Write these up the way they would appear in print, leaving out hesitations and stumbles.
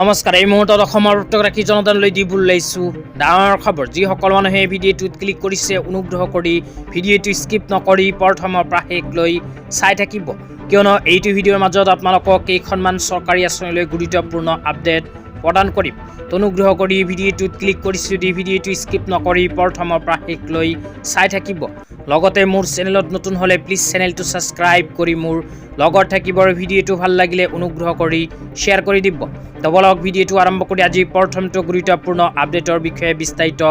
নমস্কাৰ। এই মুহূৰ্তত অসমৰ প্ৰত্যেকগৰাকী জনতালৈ দিব ওলাইছোঁ ডাঙৰ খবৰ। যিসকল মানুহে ভিডিঅ'টোত ক্লিক কৰিছে অনুগ্ৰহ কৰি ভিডিঅ'টো স্কিপ নকৰি প্ৰথমৰ পৰা শেষলৈ চাই থাকিব, কিয়নো এইটো ভিডিঅ'ৰ মাজত আপোনালোকক কেইখনমান চৰকাৰী আঁচনিলৈ গুৰুত্বপূৰ্ণ আপডেট প্ৰদান কৰিম। অনুগ্ৰহ কৰি ভিডিঅ'টোত ক্লিক কৰিছে যদি ভিডিঅ'টো স্কিপ নকৰি প্ৰথমৰ পৰা শেষলৈ চাই থাকিব। লগতে মোৰ চেনেলত নতুন হ'লে প্লিজ চেনেলটো ছাবস্ক্ৰাইব কৰি মোৰ লগত থাকিব। ভিডিঅ'টো ভাল লাগিলে অনুগ্ৰহ কৰি শ্বেয়াৰ কৰি দিব। বলক ভিডিঅ'টো আৰম্ভ কৰি আজি প্ৰথমটো গুৰুত্বপূৰ্ণ আপডেটৰ বিষয়ে বিস্তাৰিত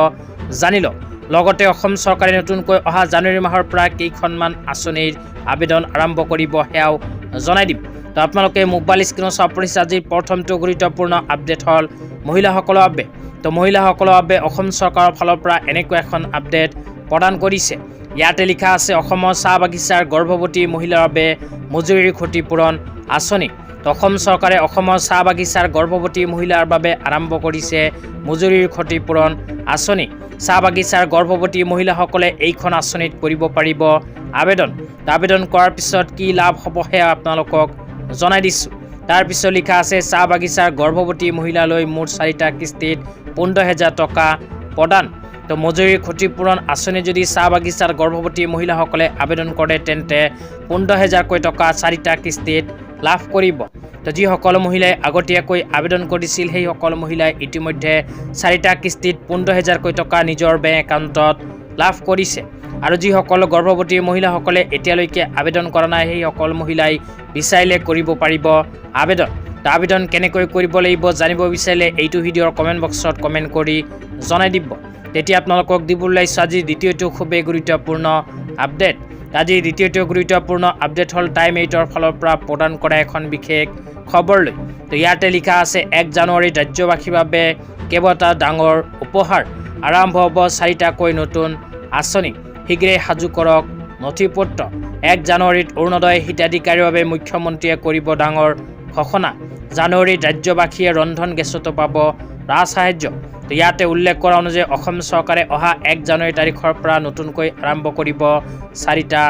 জানি লওক। লগতে অসম চৰকাৰে নতুনকৈ অহা জানুৱাৰী মাহৰ পৰা কেইখনমান আঁচনিৰ আবেদন আৰম্ভ কৰিব সেয়াও জনাই দিম। তো আপোনালোকে মোবাইল স্ক্ৰীনত চাব পাৰিছে আজিৰ প্ৰথমটো গুৰুত্বপূৰ্ণ আপডেট হ'ল মহিলাসকলৰ বাবে। তো মহিলাসকলৰ বাবে অসম চৰকাৰৰ ফালৰ পৰা এনেকুৱা এখন আপডেট প্ৰদান কৰিছে। ইয়াতে লিখা আছে অসমৰ চাহ বাগিচাৰ গৰ্ভৱতী মহিলাৰ বাবে মজুৰিৰ ক্ষতিপূৰণ আঁচনি। অসম চৰকাৰে অসমৰ চাহ বাগিচাৰ গৰ্ভৱতী মহিলাৰ বাবে আৰম্ভ কৰিছে মজুৰিৰ ক্ষতিপূৰণ আঁচনি। চাহ বাগিচাৰ গৰ্ভৱতী মহিলাসকলে এইখন আঁচনিত কৰিব পাৰিব আবেদন। আবেদন কৰাৰ পিছত কি লাভ হ'ব সেয়া আপোনালোকক জনাই দিছোঁ। তাৰপিছত লিখা আছে চাহ বাগিচাৰ গৰ্ভৱতী মহিলালৈ মুঠ 4টা কিস্তিত 15,000 টকা প্ৰদান। তো মজুৰিৰ ক্ষতিপূৰণ আঁচনি যদি চাহ বাগিচাৰ গৰ্ভৱতী মহিলাসকলে আবেদন কৰে তেন্তে 15,000কৈ টকা 4টা কিস্তিত লাভ কৰিব। তো যিসকল মহিলাই আগতীয়াকৈ আবেদন কৰিছিল সেই সকল মহিলাই ইতিমধ্যে 4টা কিস্তিত 15,000কৈ টকা নিজৰ বেংক একাউণ্টত লাভ কৰিছে। আৰু যিসকল গৰ্ভৱতী মহিলাসকলে এতিয়ালৈকে আবেদন কৰা নাই সেই সকল মহিলাই বিচাৰিলে কৰিব পাৰিব আবেদন। তো আবেদন কেনেকৈ কৰিব লাগিব জানিব বিচাৰিলে এইটো ভিডিঅ'ৰ কমেণ্ট বক্সত কমেণ্ট কৰি জনাই দিব। তেতিয়া আপোনালোকক দিব ওলাইছোঁ আজি দ্বিতীয়টো খুবেই গুৰুত্বপূৰ্ণ আপডেট। আজিৰ দ্বিতীয়টো গুৰুত্বপূৰ্ণ আপডেট হ'ল টাইম 8ৰ ফালৰ পৰা প্ৰদান কৰা এখন বিশেষ খবৰলৈ। তো ইয়াতে লিখা আছে 1 জানুৱাৰীত ৰাজ্যবাসীৰ বাবে কেইবাটাও ডাঙৰ উপহাৰ। আৰম্ভ হ'ব 4টাকৈ নতুন আঁচনি। শীঘ্ৰে সাজু কৰক নথিপত্ৰ। 1 জানুৱাৰীত অৰুণোদয় হিতাধিকাৰীৰ বাবে মুখ্যমন্ত্ৰীয়ে কৰিব ডাঙৰ ঘোষণা। জানুৱাৰীত ৰাজ্যবাসীয়ে ৰন্ধন গেছতো পাব ৰাজসাহায্য। তো ইয়াতে উল্লেখ কৰা অনুযায়ী অসম চৰকাৰে অহা 1 জানুৱাৰী তাৰিখৰ পৰা নতুনকৈ আৰম্ভ কৰিব 4টা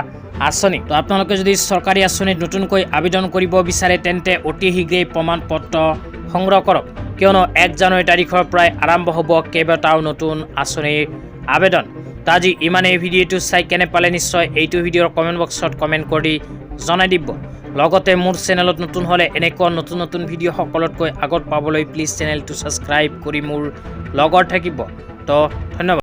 আঁচনি। তো আপোনালোকে যদি চৰকাৰী আঁচনিত নতুনকৈ আবেদন কৰিব বিচাৰে তেন্তে অতি শীঘ্ৰেই প্ৰমাণ পত্ৰ সংগ্ৰহ কৰক, কিয়নো 1 জানুৱাৰী তাৰিখৰ পৰাই আৰম্ভ হ'ব কেইবাটাও নতুন আঁচনিৰ আবেদন। তো আজি ইমানেই। ভিডিঅ'টো চাই কেনে পালে নিশ্চয় এইটো ভিডিঅ'ৰ কমেণ্ট বক্সত কমেণ্ট কৰি জনাই দিব। লগতে মোৰ চেনেলত নতুন হ'লে এনেকুৱা নতুন নতুন ভিডিঅ' সকলোতকৈ আগত পাবলৈ প্লিজ চেনেলটো ছাবস্ক্ৰাইব কৰি মোৰ লগত থাকিব। তো ধন্যবাদ।